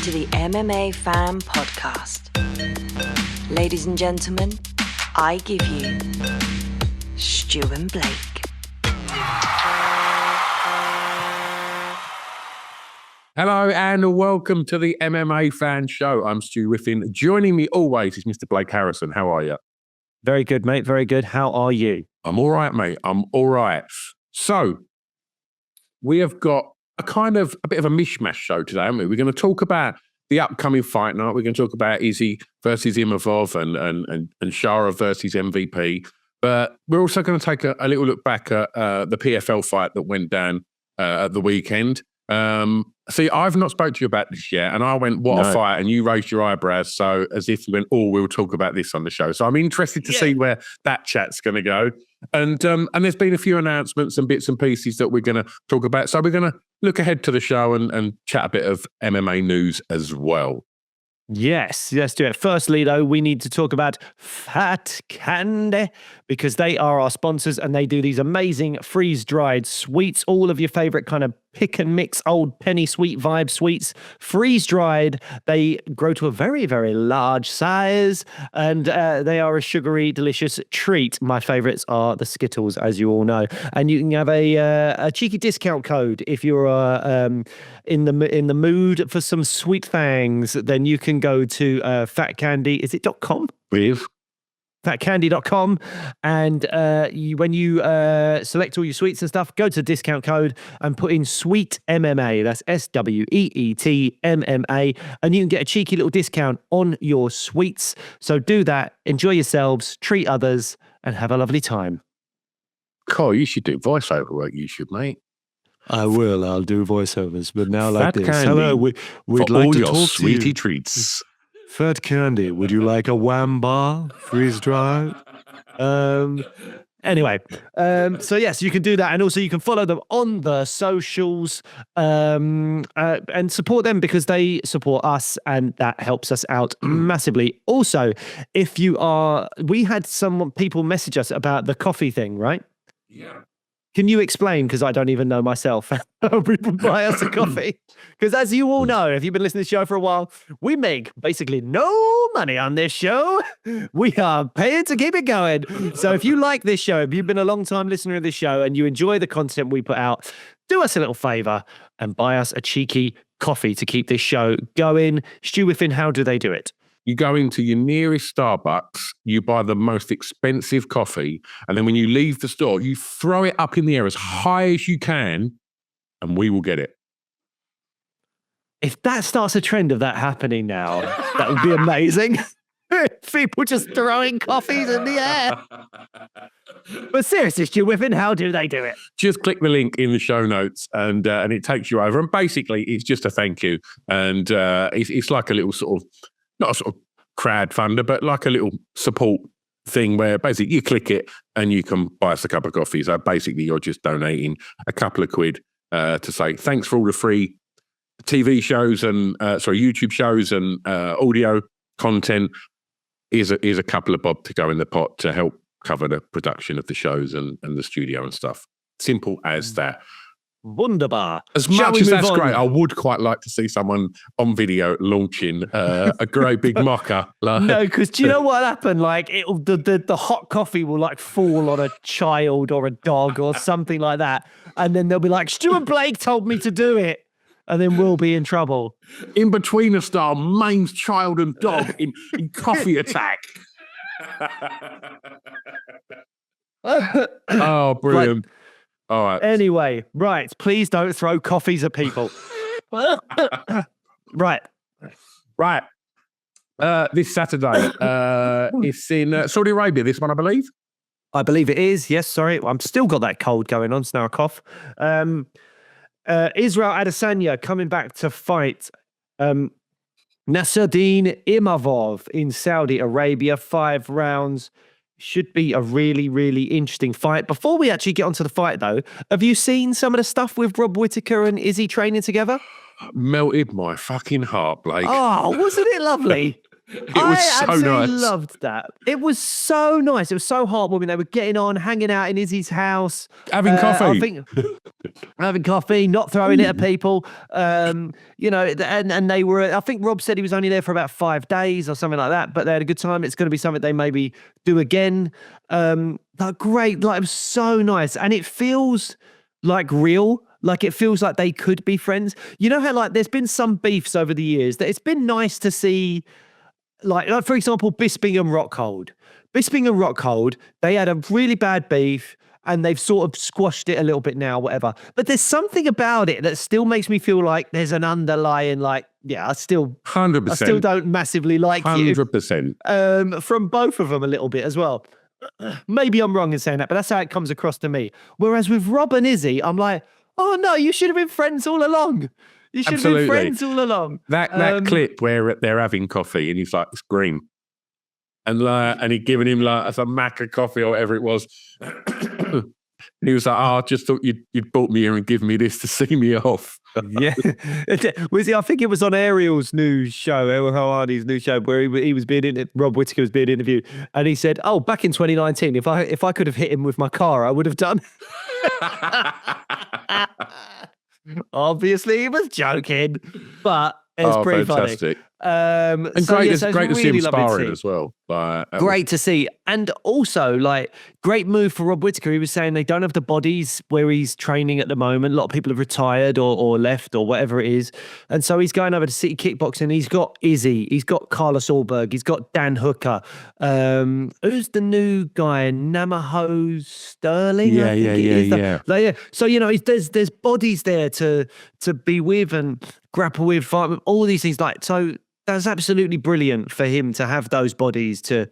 to the MMA Fan Podcast. Ladies and gentlemen, I give you Stu and Blake. Hello and welcome to the MMA Fan Show. I'm Stu Whiffin. Joining me always is Mr. Blake Harrison. How are you? Very good, mate. Very good. How are you? I'm all right, mate. I'm all right. So, we have got a bit of a mishmash show today, haven't we? We're going to talk about the upcoming fight night. We're going to talk about Izzy versus Imavov and Shara versus MVP. But we're also going to take a little look back at the PFL fight that went down at the weekend. See, I've not spoke to you about this yet, and I went, what a fight, and you raised your eyebrows, so as if you went, we'll talk about this on the show. So I'm interested to see where that chat's going to go. And there's been a few announcements and bits and pieces that we're going to talk about. So we're going to look ahead to the show and chat a bit of MMA news as well. Yes, let's do it. Firstly, though, we need to talk about Fat Candy because they are our sponsors and they do these amazing freeze-dried sweets, all of your favorite kind of pick and mix old penny sweet vibe sweets, freeze-dried. They grow to a very, very large size and they are a sugary, delicious treat. My favorites are the Skittles, as you all know. And you can have a cheeky discount code if you're in the mood for some sweet things. Then you can go to Fat Candy. Is it .com? With fatcandy.com, and when you select all your sweets and stuff, go to discount code and put in Sweet MMA. That's SWEET MMA, and you can get a cheeky little discount on your sweets. So do that, enjoy yourselves, treat others, and have a lovely time. Carl, you should do voiceover work, you should, mate. I will. I'll do voiceovers, but now Fat like this. Candy Hello, we'd for like all to your talk sweetie to you. treats. Fat Candy, would you like a wham bar freeze dried? Anyway, so yes, you can do that, and also you can follow them on the socials and support them because they support us, and that helps us out massively. Also, we had some people message us about the coffee thing, right? Yeah. Can you explain, because I don't even know myself, how people buy us a coffee? Because as you all know, if you've been listening to the show for a while, we make basically no money on this show. We are paying to keep it going. So if you like this show, if you've been a long-time listener of this show and you enjoy the content we put out, do us a little favor and buy us a cheeky coffee to keep this show going. Stu Whiffin, how do they do it? You go into your nearest Starbucks, you buy the most expensive coffee, and then when you leave the store, you throw it up in the air as high as you can, and we will get it. If that starts a trend of that happening now, that would be amazing. People just throwing coffees in the air. But seriously, Stu Whiffin, how do they do it? Just click the link in the show notes and it takes you over. And basically, it's just a thank you. And it's like a little sort of, not a sort of crowdfunder, but like a little support thing where basically you click it and you can buy us a cup of coffee. So basically you're just donating a couple of quid to say thanks for all the free TV shows and YouTube shows and audio content. Here's a couple of bob to go in the pot to help cover the production of the shows and the studio and stuff. Simple as that. Wunderbar. As much as that's great, I would quite like to see someone on video launching a great big mocha. No, because do you know what happened? Like the hot coffee will like fall on a child or a dog or something like that, and then they'll be like, Stuart Blake told me to do it, and then we'll be in trouble. In between a style, maims child and dog in coffee attack. Oh, brilliant. Like, all right. Anyway, right. Please don't throw coffees at people. Right. This Saturday, it's in Saudi Arabia, this one, I believe. I believe it is. Yes, sorry. I'm still got that cold going on. It's now a cough. Israel Adesanya coming back to fight Nasruddin Imavov in Saudi Arabia. 5 rounds. Should be a really, really interesting fight. Before we actually get onto the fight, though, have you seen some of the stuff with Rob Whitaker and Izzy training together? Melted my fucking heart, Blake. Oh, wasn't it lovely? I so absolutely nice. loved that. It was so nice. It was so heartwarming. They were getting on, hanging out in Izzy's house. Having coffee. I think having coffee, not throwing it at people. You know, and they were, I think Rob said he was only there for about 5 days or something like that, but they had a good time. It's going to be something they maybe do again. Great. Like, it was so nice. And it feels like real. Like, it feels like they could be friends. You know how, like, there's been some beefs over the years that it's been nice to see, like for example, Bisping and Rockhold. Bisping and Rockhold, they had a really bad beef and they've sort of squashed it a little bit now, whatever. But there's something about it that still makes me feel like there's an underlying, like, yeah, I still 100%. I still don't massively like 100%. you. From both of them a little bit as well. Maybe I'm wrong in saying that, but that's how it comes across to me. Whereas with Rob and Izzy, I'm like, oh no, you should have been friends all along. You should have been friends all along. That clip where they're having coffee and he's like, it's green. And he'd given him like some maca coffee or whatever it was. And he was like, I just thought you'd brought me here and given me this to see me off. Yeah. I think it was on Ariel's new show, El Hardy's new show, where he was being Rob Whitaker was being interviewed. And he said, oh, back in 2019, if I could have hit him with my car, I would have done. Obviously, he was joking, but it was pretty fantastic. funny. And So, great, yeah, so great to see him really lovely to sparring see. as well. Great to see. And also, like, great move for Rob Whitaker. He was saying they don't have the bodies where he's training at the moment. A lot of people have retired or left or whatever it is. And so he's going over to City Kickboxing. He's got Izzy. He's got Carlos Ulberg. He's got Dan Hooker. Who's the new guy? Namaho Sterling? Yeah. Like, yeah. So, you know, there's bodies there to be with and grapple with, fight with, all these things. Like, so that's absolutely brilliant for him to have those bodies to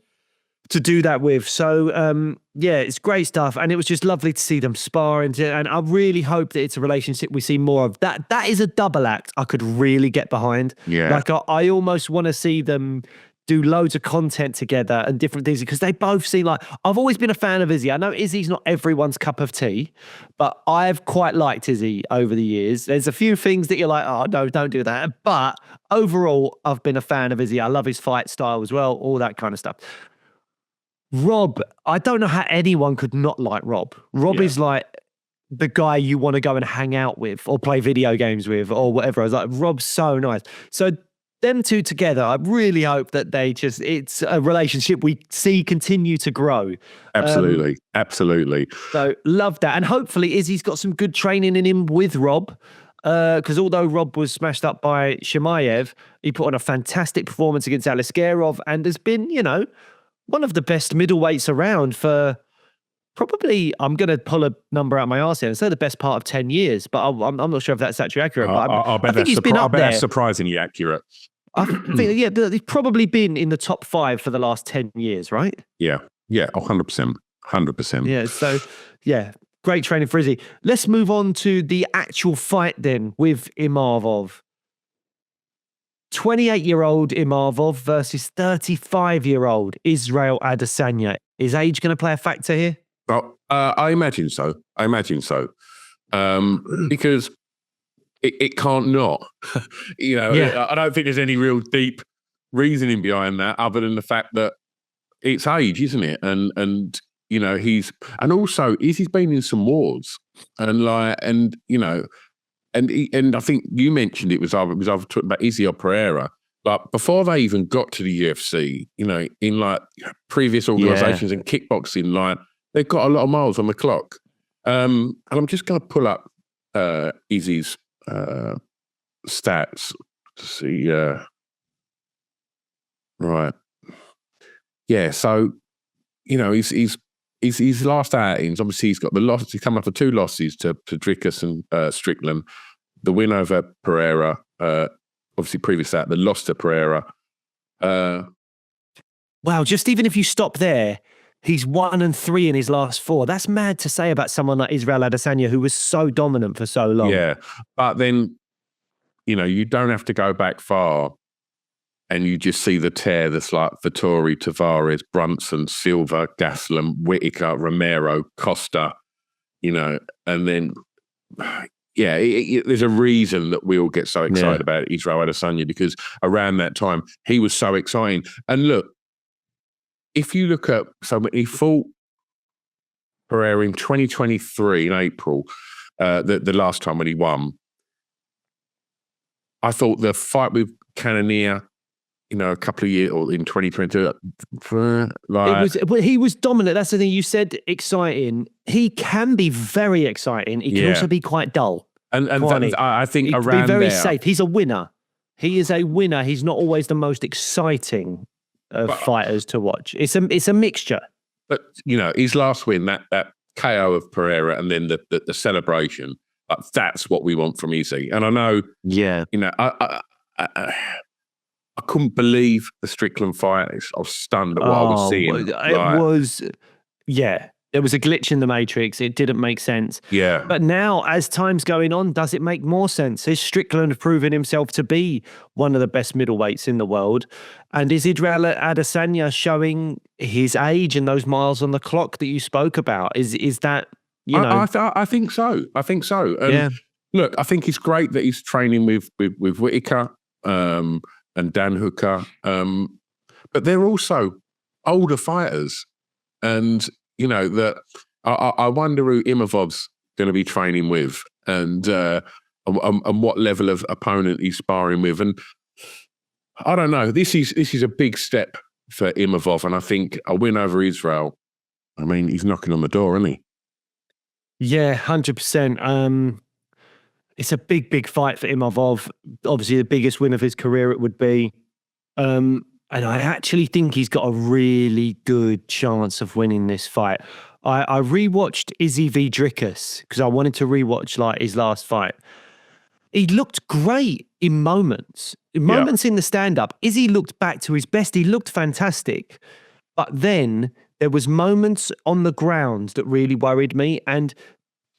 do that with. So, yeah, it's great stuff. And it was just lovely to see them sparring. And I really hope that it's a relationship we see more of. That is a double act I could really get behind. Yeah. Like, I almost want to see them do loads of content together and different things, because they both seem like, I've always been a fan of Izzy. I know Izzy's not everyone's cup of tea, but I've quite liked Izzy over the years. There's a few things that you're like, oh no, don't do that. But overall, I've been a fan of Izzy. I love his fight style as well, all that kind of stuff. Rob, I don't know how anyone could not like Rob. Rob is like the guy you want to go and hang out with or play video games with or whatever. I was like, Rob's so nice. So them two together, I really hope that it's a relationship we see continue to grow. Absolutely. Absolutely. So love that. And hopefully Izzy's got some good training in him with Rob. Because although Rob was smashed up by Chimaev, he put on a fantastic performance against Aliskerov and has been, you know, one of the best middleweights around for probably, I'm going to pull a number out of my arse here and say the best part of 10 years, but I'm not sure if that's actually accurate. But I think he's been up there. That's surprisingly accurate. I think, yeah, he's probably been in the top 5 for the last 10 years, right? Yeah. 100%. 100%. Yeah, so, yeah, great training for Izzy. Let's move on to the actual fight then with Imavov. 28-year-old Imavov versus 35-year-old Israel Adesanya. Is age going to play a factor here? Well, I imagine so. Because it can't not. You know, I don't think there's any real deep reasoning behind that other than the fact that it's age, isn't it? And you know, he's been in some wars and you know, and I think you mentioned it was either talking about Izzy or Pereira. But before they even got to the UFC, you know, in like previous organizations and kickboxing, like they've got a lot of miles on the clock. And I'm just going to pull up Izzy's stats to see. Right. Yeah. So, you know, his last outings, obviously he's got the loss. He's come after 2 losses to Dricus and Strickland. The win over Pereira, obviously previous to that, the loss to Pereira. Wow, just even if you stop there, he's 1-3 in his last 4. That's mad to say about someone like Israel Adesanya, who was so dominant for so long. Yeah, but then, you know, you don't have to go back far and you just see the tear that's like Vettori, Tavares, Brunson, Silva, Gaslam, Whitaker, Romero, Costa, you know, and then yeah, there's a reason that we all get so excited about Israel Adesanya, because around that time he was so exciting. And look, if you look at, so he fought Pereira in 2023 in April, the last time when he won. I thought the fight with Cannonier, a couple of years, or in 2022, he was dominant. That's the thing. You said exciting. He can be very exciting. He can also be quite dull. And I think he around be very there, safe. He's a winner. He is a winner. He's not always the most exciting of fighters to watch. It's a mixture. But his last win, that KO of Pereira, and then the celebration. That's what we want from Izzy. And I know, I couldn't believe the Strickland fight. I was stunned at what I was seeing. There was a glitch in the Matrix. It didn't make sense. Yeah. But now, as time's going on, does it make more sense? Is Strickland proven himself to be one of the best middleweights in the world? And is Israel Adesanya showing his age and those miles on the clock that you spoke about? Is that... I think so. And look, I think it's great that he's training with Whitaker and Dan Hooker. But they're also older fighters. And, that I wonder who Imavov's going to be training with and what level of opponent he's sparring with. And I don't know. This is a big step for Imavov. And I think a win over Israel, he's knocking on the door, isn't he? Yeah, 100%. It's a big fight for Imavov. Obviously, the biggest win of his career it would be. And I actually think he's got a really good chance of winning this fight. I rewatched Izzy v Dricus because I wanted to rewatch his last fight. He looked great in moments. In the stand-up, Izzy looked back to his best. He looked fantastic. But then there was moments on the ground that really worried me, and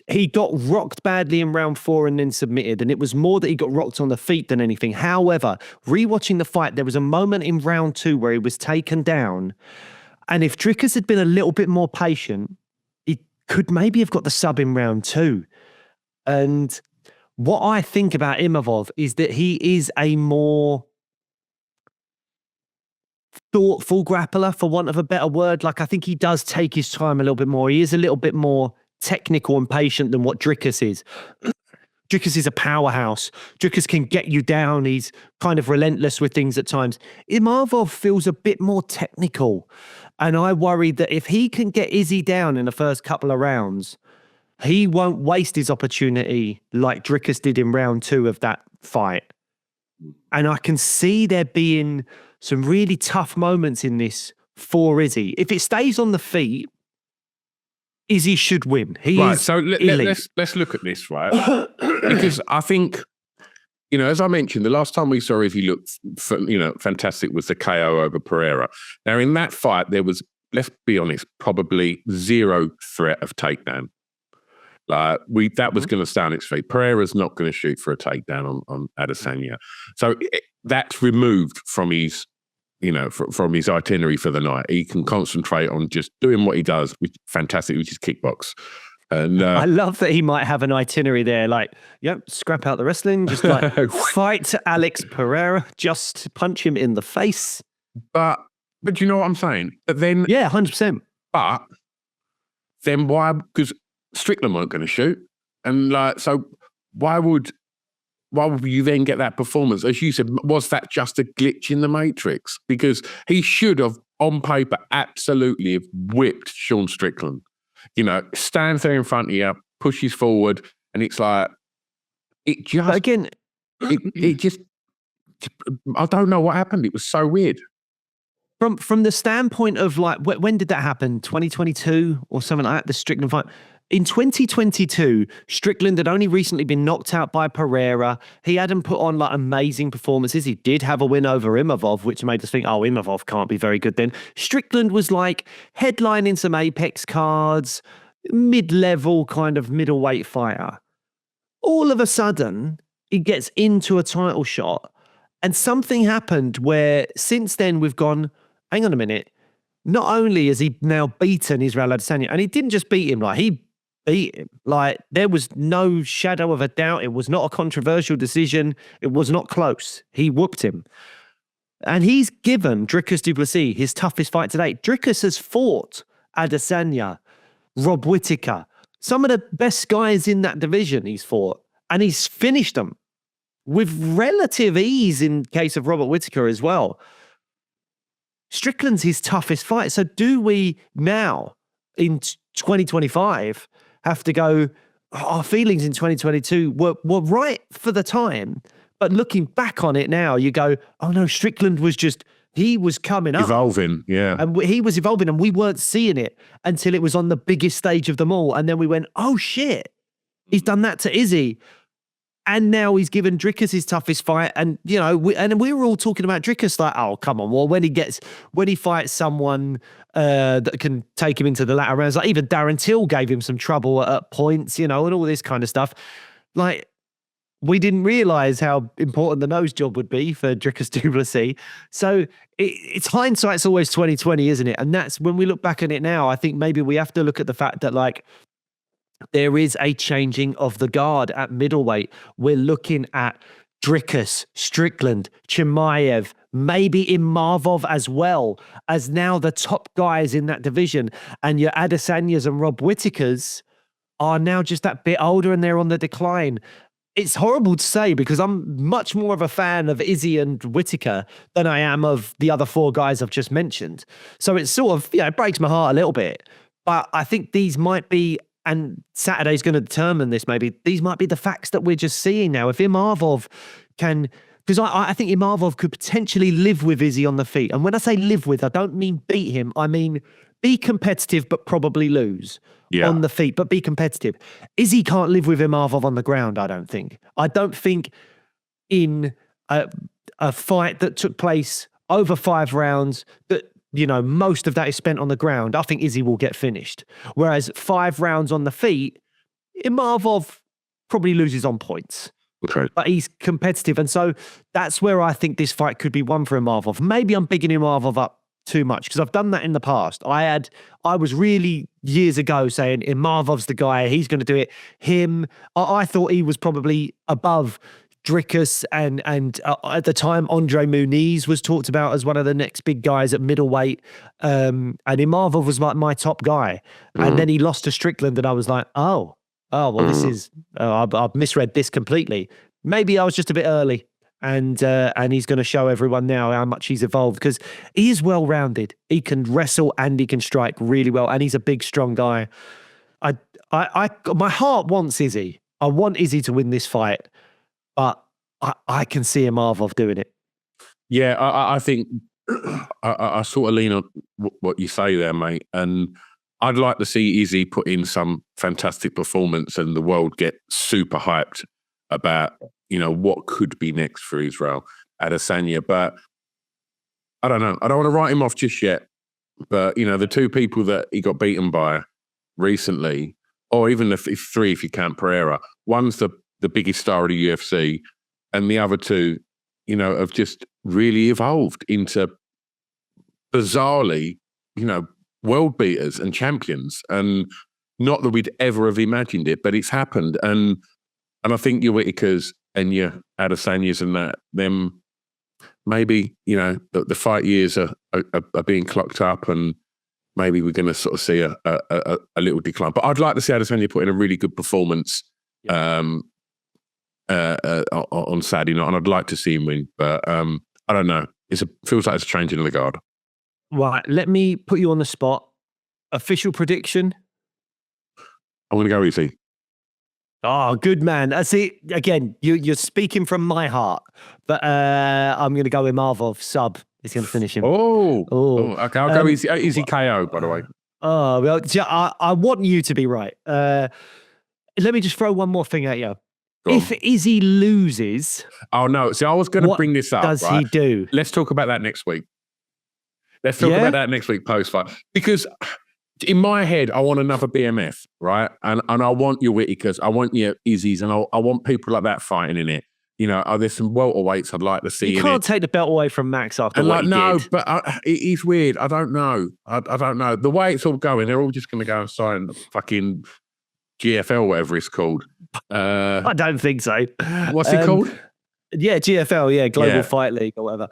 he got rocked badly in round 4 and then submitted, and it was more that he got rocked on the feet than anything. However, rewatching the fight, there was a moment in round 2 where he was taken down, and if Dricus had been a little bit more patient, he could maybe have got the sub in round 2. And what I think about Imavov is that he is a more thoughtful grappler, for want of a better word. I think he does take his time a little bit more. He is a little bit more technical and patient than what Dricus is. Dricus is a powerhouse. Dricus can get you down. He's kind of relentless with things at times. Imavov feels a bit more technical. And I worry that if he can get Izzy down in the first couple of rounds, he won't waste his opportunity like Dricus did in round 2 of that fight. And I can see there being some really tough moments in this for Izzy. If it stays on the feet, Izzy should win. So let's look at this, right? Because I think, as I mentioned, the last time we saw Izzy looked, fantastic was the KO over Pereira. Now, in that fight, there was, let's be honest, probably zero threat of takedown. That was going to stand its feet. Pereira's not going to shoot for a takedown on Adesanya. So that's removed from his, from his itinerary for the night. He can concentrate on just doing what he does, which is fantastic, which is kickbox. And I love that he might have an itinerary there, scrap out the wrestling, just fight Alex Pereira, just punch him in the face. But you know what I'm saying? But then, 100%. But then why? Because Strickland weren't going to shoot, and so why would you then get that performance? As you said, was that just a glitch in the Matrix? Because he should have, on paper, absolutely have whipped Sean Strickland. Stands there in front of you, pushes forward, and it's it just... But again... It just... I don't know what happened. It was so weird. From the standpoint of, when did that happen? 2022 or something like that, the Strickland fight? In 2022, Strickland had only recently been knocked out by Pereira. He hadn't put on amazing performances. He did have a win over Imavov, which made us think, Imavov can't be very good then. Strickland was headlining some Apex cards, mid-level kind of middleweight fighter. All of a sudden, he gets into a title shot, and something happened where since then we've gone, hang on a minute, not only has he now beaten Israel Adesanya, and he didn't just beat him, he beat him. Like, there was no shadow of a doubt. It was not a controversial decision. It was not close. He whooped him. And he's given Dricus du Plessis his toughest fight to date. Dricus has fought Adesanya, Rob Whitaker, some of the best guys in that division he's fought, and he's finished them with relative ease in case of Robert Whitaker as well. Strickland's his toughest fight. So do we now, in 2025, have to go, our feelings in 2022 were right for the time, but looking back on it now, you go, oh no, Strickland was just, he was coming up. Evolving, yeah. And he was evolving, and we weren't seeing it until it was on the biggest stage of them all. And then we went, oh shit, he's done that to Izzy. And now he's given Dricus his toughest fight. And, you know, we were all talking about Dricus like, oh, come on. Well, when he fights someone that can take him into the latter rounds, like even Darren Till gave him some trouble at points, you know, and all this kind of stuff. Like, we didn't realize how important the nose job would be for Dricus du Plessis. So it's hindsight's always 2020, isn't it? And that's when we look back at it now, I think maybe we have to look at the fact that, like, there is a changing of the guard at middleweight. We're looking at Dricus, Strickland, Chimaev, maybe Imavov as well, as now the top guys in that division. And your Adesanyas and Rob Whitakers are now just that bit older, and they're on the decline. It's horrible to say because I'm much more of a fan of Izzy and Whitaker than I am of the other four guys I've just mentioned. So it's sort of, it breaks my heart a little bit. But I think these might be, and Saturday's going to determine this maybe, these might be the facts that we're just seeing now. If Imavov can, because I think Imavov could potentially live with Izzy on the feet. And when I say live with, I don't mean beat him. I mean be competitive, but probably lose on the feet, but be competitive. Izzy can't live with Imavov on the ground, I don't think. I don't think in a fight that took place over 5 rounds that, you know, most of that is spent on the ground, I think Izzy will get finished. Whereas 5 rounds on the feet, Imavov probably loses on points. Okay. But he's competitive. And so that's where I think this fight could be won for Imavov. Maybe I'm bigging Imavov up too much because I've done that in the past. I was really years ago saying Imavov's the guy, he's going to do it. I thought he was probably above Dricus and at the time Andre Muniz was talked about as one of the next big guys at middleweight, and Imavov was like my top guy, and then he lost to Strickland, and I was like, well, this is I've misread this completely. Maybe I was just a bit early, and he's going to show everyone now how much he's evolved because he is well rounded. He can wrestle and he can strike really well, and he's a big, strong guy. My heart wants Izzy. I want Izzy to win this fight. But I can see Imavov doing it. Yeah, I think I sort of lean on what you say there, mate. And I'd like to see Izzy put in some fantastic performance and the world get super hyped about, you know, what could be next for Israel Adesanya. But I don't know. I don't want to write him off just yet. But, you know, the 2 people that he got beaten by recently, or even if 3 if you count Pereira, one's the biggest star of the UFC, and the other 2, you know, have just really evolved into bizarrely, you know, world beaters and champions. And not that we'd ever have imagined it, but it's happened. And I think your Whitakers and your Adesanyas and them maybe, you know, the fight years are being clocked up, and maybe we're going to sort of see a little decline. But I'd like to see Adesanya put in a really good performance. On Saturday night, and I'd like to see him win, but I don't know. Feels like it's a changing of the guard. Right, let me put you on the spot. Official prediction? I'm going to go easy. Oh, good man. I see. Again, you're speaking from my heart, but I'm going to go Imavov sub. He's going to finish him. Okay, I'll go easy KO, by the way. Oh, well, I want you to be right. Let me just throw one more thing at you. If Izzy loses... Oh, no. See, I was going to bring this up. What does he do? Let's talk about that next week. Let's talk about that next week post-fight. Because in my head, I want another BMF, right? And I want your Whitakers, I want your Izzy's, and I want people like that fighting in it. You know, there's some welterweights I'd like to see in it. You can't take the belt away from Max after what he did. But it's weird. I don't know. I don't know. The way it's all going, they're all just going to go and sign fucking GFL, whatever it's called. I don't think so. What's it called? Yeah, GFL, Global Yeah. Fight League or whatever.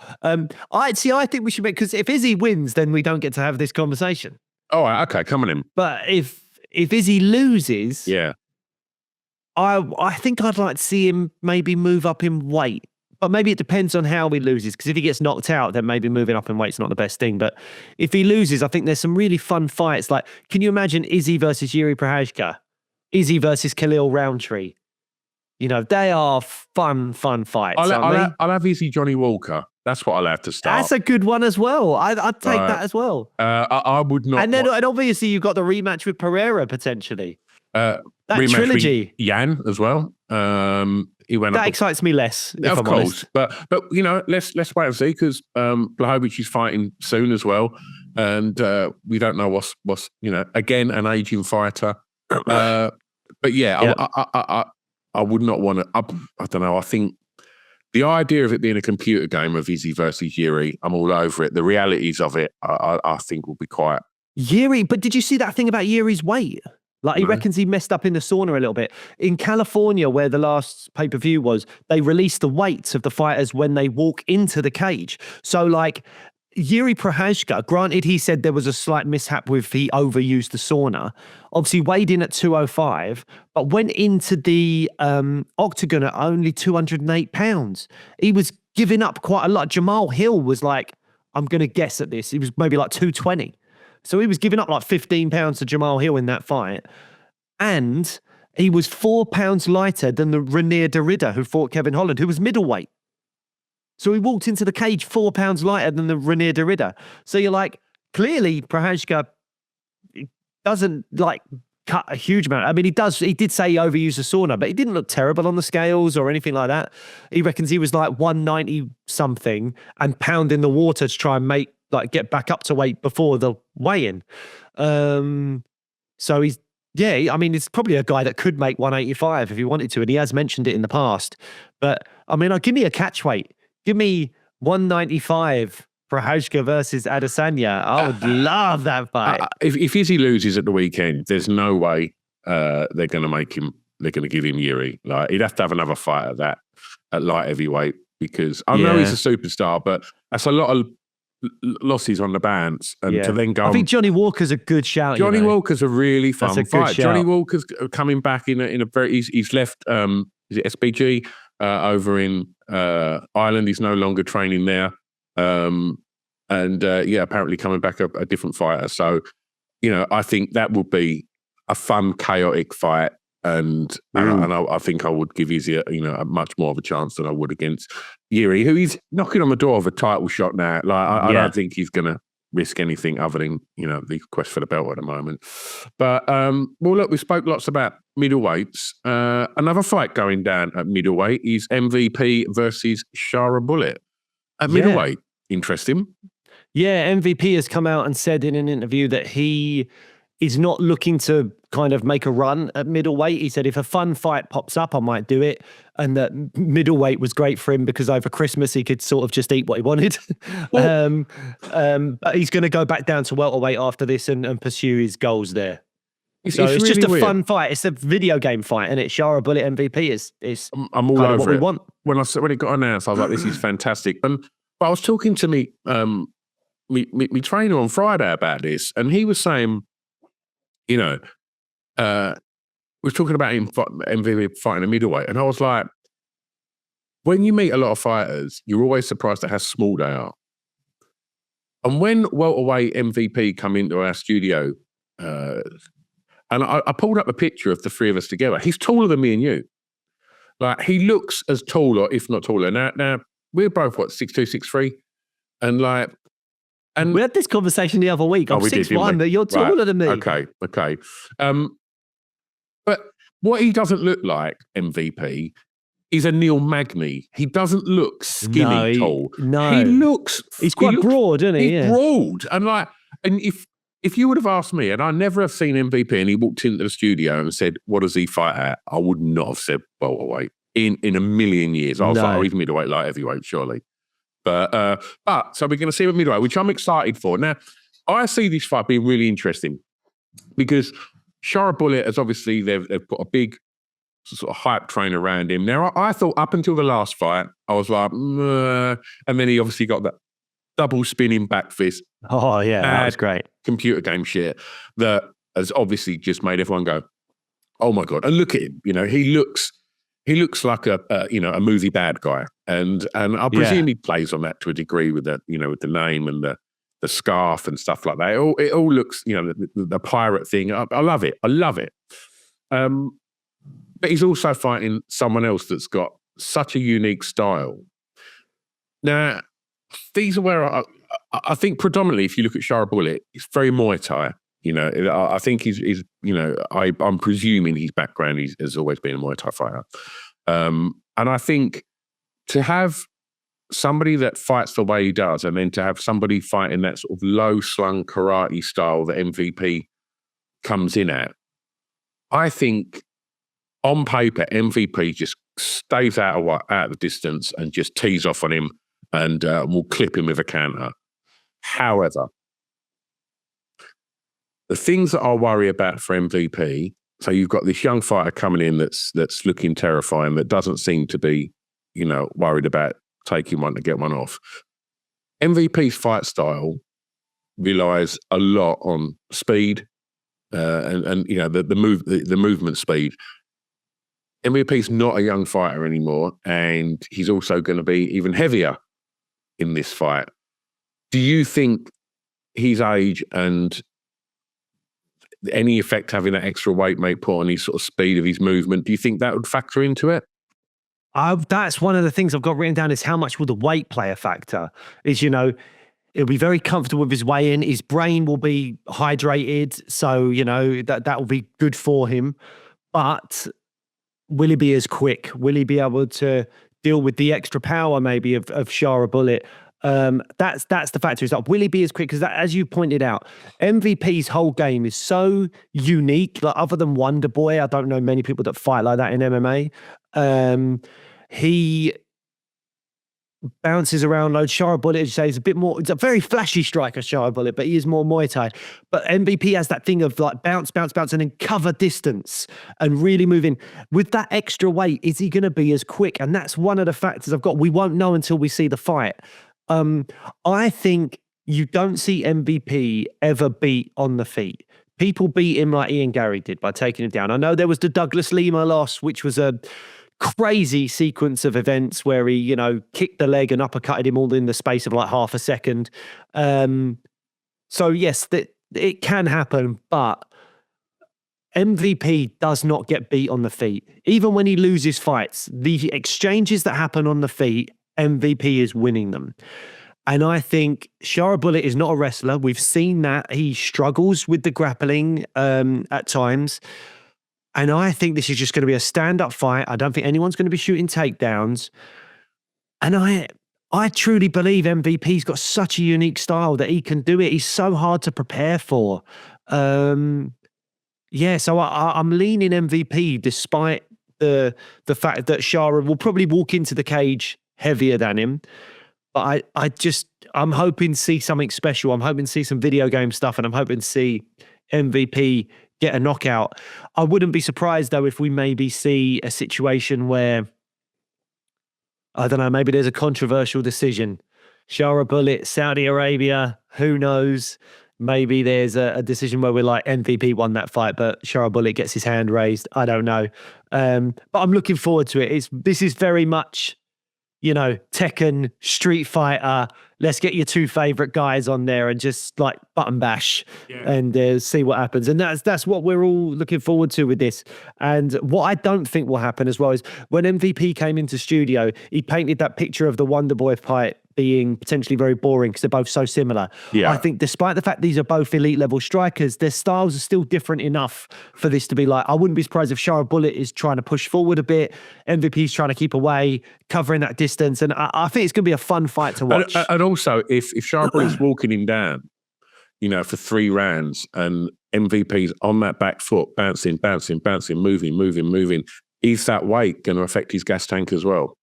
I think we should make, because if Izzy wins, then we don't get to have this conversation. All right, okay, come on in. But if Izzy loses, I think I'd like to see him maybe move up in weight. But maybe it depends on how he loses, because if he gets knocked out, then maybe moving up in weight's not the best thing. But if he loses, I think there's some really fun fights. Like, can you imagine Izzy versus Yuri Prochazka? Izzy versus Khalil Roundtree? You know, they are fun fights. I'll have Izzy Johnny Walker. That's what I'll have to start. That's a good one as well. I'd take that as well. I would not. And then and obviously you've got the rematch with Pereira potentially. That trilogy. Yan as well. He went. That excites me less. If of I'm course, honest. but you know, let's wait and see, because Pavlovich is fighting soon as well, and we don't know what's again, an aging fighter. But I would not want to. I don't know. I think the idea of it being a computer game of Izzy versus Yuri, I'm all over it. The realities of it, I think, will be quite. Yuri, but did you see that thing about Yuri's weight? Like, he reckons he messed up in the sauna a little bit. In California, where the last pay-per-view was, they released the weights of the fighters when they walk into the cage. So, like, Yuri Prochazka, granted, he said there was a slight mishap with he overused the sauna. Obviously, weighed in at 205, but went into the octagon at only 208 pounds. He was giving up quite a lot. Jamal Hill was like, I'm going to guess at this, he was maybe like 220. So he was giving up like 15 pounds to Jamal Hill in that fight. And he was 4 pounds lighter than the Renier Derrida who fought Kevin Holland, who was middleweight. So he walked into the cage 4 pounds lighter than the Renier Derrida. So you're like, clearly Prochazka doesn't like cut a huge amount. I mean, he did say he overused the sauna, but he didn't look terrible on the scales or anything like that. He reckons he was like 190 something and pounding the water to try and get back up to weight before the weigh-in. So he's, I mean, it's probably a guy that could make 185 if he wanted to, and he has mentioned it in the past. But I mean, give me a catch weight. Give me 195 Prochazka versus Adesanya. I would love that fight. If Izzy loses at the weekend, there's no way they're going to make him. They're going to give him Yuri. Like, he'd have to have another fight at light heavyweight, because I know he's a superstar, but that's a lot of losses on the balance, and to then go. I think Johnny Walker's a good shout. Johnny Walker's a really fun fight. Johnny Walker's coming back in a very. He's left. Is it SBG over in Ireland? He's no longer training there, and apparently coming back a different fighter. So, I think that would be a fun, chaotic fight. And I think I would give Izzy a much more of a chance than I would against Yuri, who is knocking on the door of a title shot now. Like, I don't think he's going to risk anything other than the quest for the belt at the moment. But look, we spoke lots about middleweights. Another fight going down at middleweight is MVP versus Shara Bullet at middleweight. Interesting. Yeah, MVP has come out and said in an interview that he is not looking to kind of make a run at middleweight. He said, if a fun fight pops up, I might do it. And that middleweight was great for him because over Christmas, he could sort of just eat what he wanted. But he's going to go back down to welterweight after this and pursue his goals there. It's really just a fun fight. It's a video game fight, and it's Shara Bullet MVP is I'm all kind of over what we it. want. When it got announced, I was like, this is fantastic. But I was talking to me trainer on Friday about this, and he was saying, we were talking about him MVP fighting a middleweight, and I was like, when you meet a lot of fighters, you're always surprised at how small they are. And when welterweight MVP come into our studio, and I pulled up a picture of the three of us together, he's taller than me and you. Like, he looks as tall, or if not taller. Now we're both 6'2", 6'3", and like. And we had this conversation the other week. I'm 6'1", but you're taller than me. Okay. But what he doesn't look like, MVP, is a Neil Magny. He doesn't look skinny tall. No. He's quite broad, isn't he? He's broad. And if you would have asked me, and I never have seen MVP, and he walked into the studio and said, what does he fight at? I would not have said welterweight in a million years. I was like, he's middleweight, light heavyweight, surely. But so we're going to see him at middleweight, which I'm excited for. Now, I see this fight being really interesting because Shara Bullet has obviously, they've put a big sort of hype train around him. Now, I thought up until the last fight, I was like, and then he obviously got that double spinning back fist. Oh, yeah, that was great. Computer game shit that has obviously just made everyone go, oh my God. And look at him, he looks like a movie bad guy. And I presume he plays on that to a degree with that, with the name and the scarf and stuff like that. It all looks, the pirate thing. I love it. I love it. But he's also fighting someone else that's got such a unique style. Now, these are where I think predominantly, if you look at Shara Bullet, it's very Muay Thai. I think he's I'm presuming his background has always been a Muay Thai fighter. And I think to have somebody that fights the way he does, and then to have somebody fighting that sort of low-slung karate style that MVP comes in at, I think on paper, MVP just stays out of the distance and just tees off on him and will clip him with a counter. However, the things that I worry about for MVP, so you've got this young fighter coming in that's looking terrifying, that doesn't seem to be, worried about taking one to get one off. MVP's fight style relies a lot on speed and the movement speed. MVP's not a young fighter anymore, and he's also going to be even heavier in this fight. Do you think his age and any effect having that extra weight may put on his sort of speed of his movement, do you think that would factor into it? That's one of the things I've got written down, is how much will the weight play a factor? Is, he'll be very comfortable with his weigh-in. His brain will be hydrated. So, that will be good for him. But will he be as quick? Will he be able to deal with the extra power maybe of Shara Bullet? That's the factor. Is that will he be as quick? Because as you pointed out, MVP's whole game is so unique. Like, other than Wonder Boy, I don't know many people that fight like that in MMA. He bounces around loads. Shara Bullet, as you say, is a bit more, it's a very flashy striker, Shara Bullet, but he is more Muay Thai. But MVP has that thing of like bounce, and then cover distance and really moving. With that extra weight, is he going to be as quick? And that's one of the factors I've got. We won't know until we see the fight. I think you don't see MVP ever beat on the feet. People beat him like Ian Gary did by taking him down. I know there was the Douglas Lima loss, which was a crazy sequence of events where he, kicked the leg and uppercutted him all in the space of like half a second. So yes, it can happen, but MVP does not get beat on the feet. Even when he loses fights, the exchanges that happen on the feet, MVP is winning them. And I think Shara Bullet is not a wrestler. We've seen that. He struggles with the grappling at times. And I think this is just going to be a stand-up fight. I don't think anyone's going to be shooting takedowns. And I truly believe MVP's got such a unique style that he can do it. He's so hard to prepare for. So I'm leaning MVP despite the fact that Shara will probably walk into the cage heavier than him. But I'm hoping to see something special. I'm hoping to see some video game stuff, and I'm hoping to see MVP get a knockout. I wouldn't be surprised, though, if we maybe see a situation where, I don't know, maybe there's a controversial decision. Shara Bullet, Saudi Arabia, who knows? Maybe there's a decision where we're like, MVP won that fight, but Shara Bullet gets his hand raised. I don't know. But I'm looking forward to it. This is very much, Tekken, Street Fighter. Let's get your two favorite guys on there and just like button bash and see what happens. And that's what we're all looking forward to with this. And what I don't think will happen as well is when MVP came into studio, he painted that picture of the Wonder Boy fight being potentially very boring because they're both so similar. Yeah. I think despite the fact these are both elite level strikers, their styles are still different enough for this to be like, I wouldn't be surprised if Shara Bullet is trying to push forward a bit, MVP's trying to keep away, covering that distance. And I think it's going to be a fun fight to watch. And also, if Shara Bullet's walking him down, for 3 rounds and MVP's on that back foot, bouncing, moving, is that weight going to affect his gas tank as well?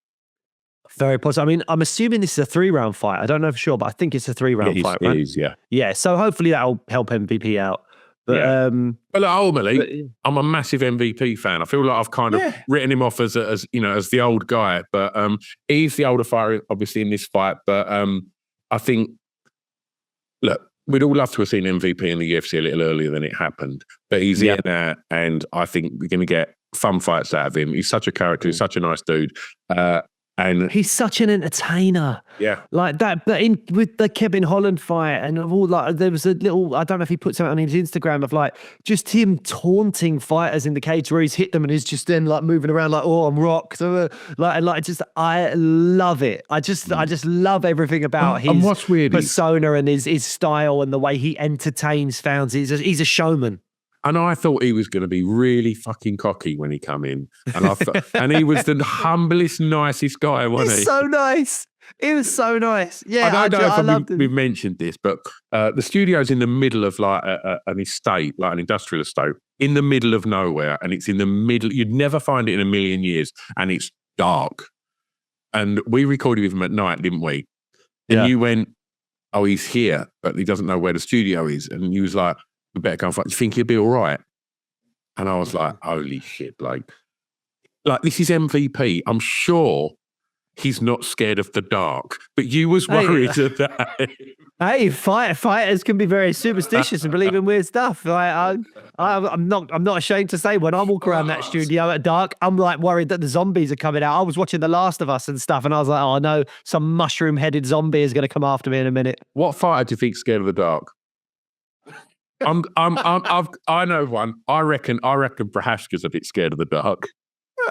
Very possible. I mean, I'm assuming this is a 3-round fight. I don't know for sure, but I think it's a 3-round fight, right? It is, yeah. Yeah, so hopefully that'll help MVP out. But But ultimately, I'm a massive MVP fan. I feel like I've kind of written him off as the old guy. But he's the older fighter, obviously, in this fight. But I think, look, we'd all love to have seen MVP in the UFC a little earlier than it happened. But he's here now, and I think we're going to get fun fights out of him. He's such a character. He's such a nice dude. And he's such an entertainer. Yeah. Like that. But with the Kevin Holland fight and all, like, there was a little, I don't know if he puts it on his Instagram of like just him taunting fighters in the cage where he's hit them and he's just then like moving around like, oh, I'm rocked. I love it. I just love everything about his and what's weird persona and his style and the way he entertains fans. He's a showman. And I thought he was going to be really fucking cocky when he come in. And and he was the humblest, nicest guy, wasn't he? He's so nice. He was so nice. Yeah, I don't know if we've mentioned this, but the studio's in the middle of like an estate, like an industrial estate, in the middle of nowhere. And it's in the middle. You'd never find it in a million years. And it's dark. And we recorded with him at night, didn't we? And you went, oh, he's here, but he doesn't know where the studio is. And he was like, we better go and fight. You think he'll be all right? And I was like, holy shit, like this is MVP. I'm sure he's not scared of the dark, but you was worried of that. Hey, fighters can be very superstitious and believe in weird stuff. I'm not ashamed to say when I walk around that studio at dark, I'm like worried that the zombies are coming out. I was watching The Last of Us and stuff, and I was like, oh no, some mushroom-headed zombie is going to come after me in a minute. What fighter do you think's scared of the dark? I know one. I reckon Prohashka's a bit scared of the dark.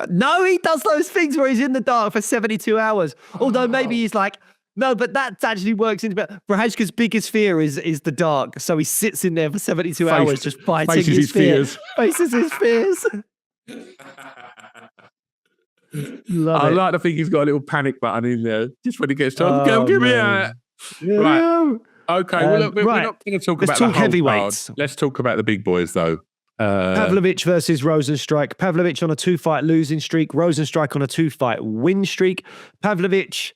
No, he does those things where he's in the dark for 72 hours. Although maybe he's like, no, but that actually works into Prohashka's biggest fear is the dark. So he sits in there for 72 hours just fighting his fears. Faces his fears. I like to think he's got a little panic button in there just when he gets told, go give me a... Right. Okay, well, look, we're not going to talk about the whole heavyweights. card. Let's talk about the big boys, though. Pavlovich versus Rozenstruik. Pavlovich on a 2-fight losing streak. Rozenstruik on a 2-fight win streak. Pavlovich,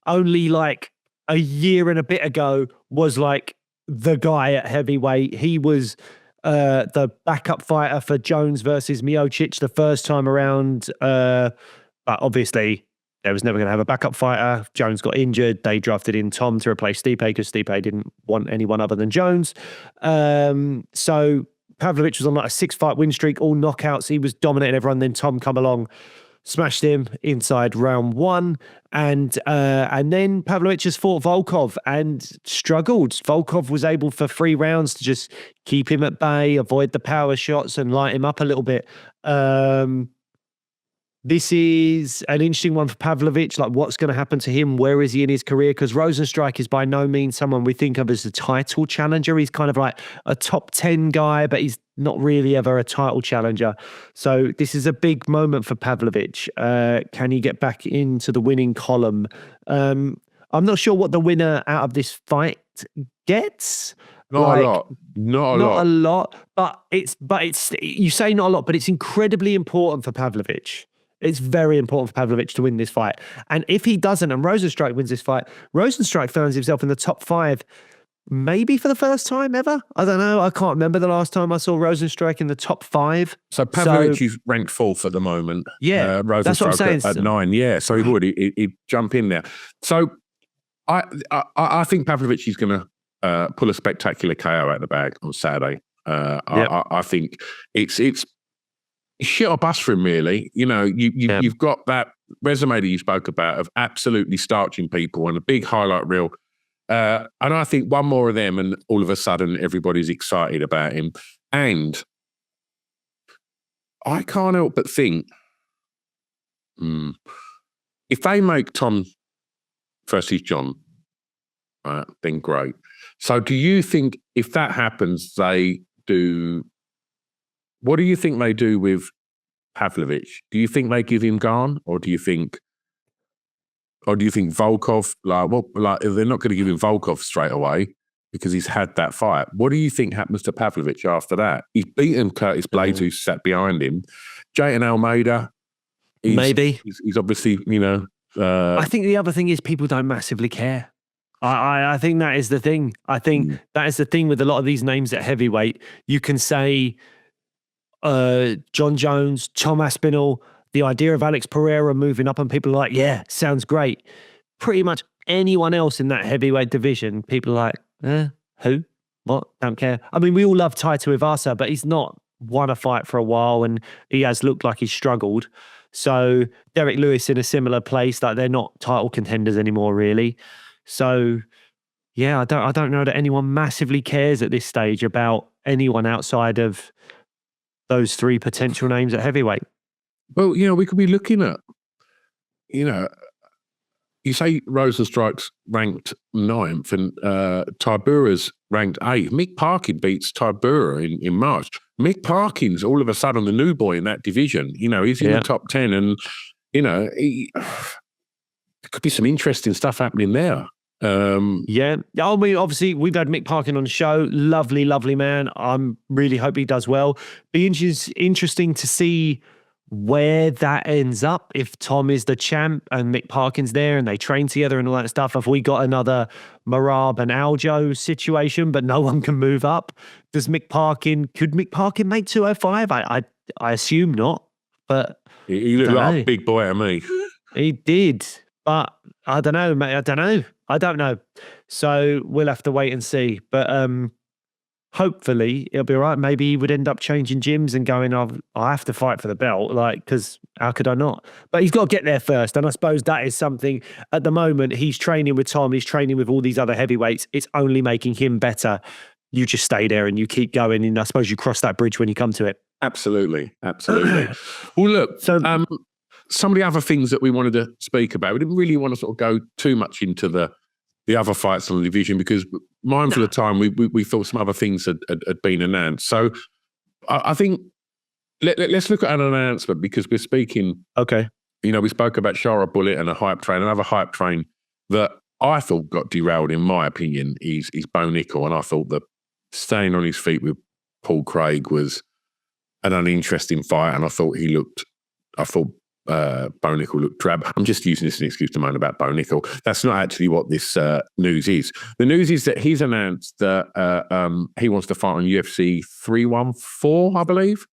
only like a year and a bit ago, was like the guy at heavyweight. He was the backup fighter for Jones versus Miocic the first time around. But obviously, there was never going to have a backup fighter. Jones got injured. They drafted in Tom to replace Stipe because Stipe didn't want anyone other than Jones. So Pavlovich was on like a 6-fight win streak, all knockouts. He was dominating everyone. Then Tom come along, smashed him inside round 1. And then Pavlovich has fought Volkov and struggled. Volkov was able for 3 rounds to just keep him at bay, avoid the power shots and light him up a little bit. This is an interesting one for Pavlovich. Like, what's going to happen to him? Where is he in his career? Because Rozenstruik is by no means someone we think of as a title challenger. He's kind of like a top 10 guy, but he's not really ever a title challenger. So this is a big moment for Pavlovich. Can he get back into the winning column? I'm not sure what the winner out of this fight gets. Not a lot. But it's you say not a lot, but it's incredibly important for Pavlovich. It's very important for Pavlovich to win this fight. And if he doesn't, and Rozenstruik wins this fight, Rozenstruik finds himself in the top 5, maybe for the first time ever. I don't know. I can't remember the last time I saw Rozenstruik in the top 5. So Pavlovich is ranked 4th at the moment. Yeah, that's what I'm saying. At 9, yeah. So he would. He'd jump in there. So I think Pavlovich is going to pull a spectacular KO out of the bag on Saturday. I think it's shit or bust for him, really. You know, you've got that resume that you spoke about of absolutely starching people and a big highlight reel. And I think one more of them and all of a sudden everybody's excited about him. And I can't help but think, if they make Tom versus John, then great. So do you think if that happens, they do... What do you think they do with Pavlovich? Do you think they give him Garn, or do you think Volkov? They're not going to give him Volkov straight away because he's had that fight. What do you think happens to Pavlovich after that? He's beaten Curtis Blades, who sat behind him. Jayton Almeida, he's obviously, I think the other thing is people don't massively care. I think that is the thing. I think that is the thing with a lot of these names at heavyweight. You can say John Jones, Tom Aspinall, the idea of Alex Pereira moving up, and people are like, yeah, sounds great. Pretty much anyone else in that heavyweight division, people are like, who? What? Don't care. I mean, we all love Taito Ivasa, but he's not won a fight for a while, and he has looked like he's struggled. So Derek Lewis in a similar place, like they're not title contenders anymore, really. So yeah, I don't know that anyone massively cares at this stage about anyone outside of those three potential names at heavyweight. Well, we could be looking at, you say Rozenstruik's ranked 9th and Tybura's ranked 8th. Mick Parkin beats Tybura in March. Mick Parkin's all of a sudden the new boy in that division. He's in the top 10 and, there could be some interesting stuff happening there. I mean, obviously, we've had Mick Parkin on the show. Lovely, lovely man. I'm really hope he does well. Be interesting to see where that ends up, if Tom is the champ and Mick Parkin's there and they train together and all that stuff. Have we got another Marab and Aljo situation, but no one can move up? Could Mick Parkin make 205? I assume not, but he looked like a big boy to me. He did, but I don't know, mate. I don't know. So we'll have to wait and see. But hopefully it'll be all right. Maybe he would end up changing gyms and going, I have to fight for the belt, because how could I not? But he's got to get there first. And I suppose that is something at the moment. He's training with Tom. He's training with all these other heavyweights. It's only making him better. You just stay there and you keep going. And I suppose you cross that bridge when you come to it. Absolutely. Well, look, so some of the other things that we wanted to speak about, we didn't really want to sort of go too much into the other fights on the division because mindful of time, we thought some other things had been announced. So I think let's look at an announcement because we're speaking. Okay. We spoke about Shara Bullet and a hype train. Another hype train that I thought got derailed, in my opinion, is Bo Nickel. And I thought that staying on his feet with Paul Craig was an uninteresting fight. And I thought Bo Nickel looked drab. I'm just using this as an excuse to moan about Bo Nickel. That's not actually what this news is. The news is that he's announced that he wants to fight on UFC 314, I believe.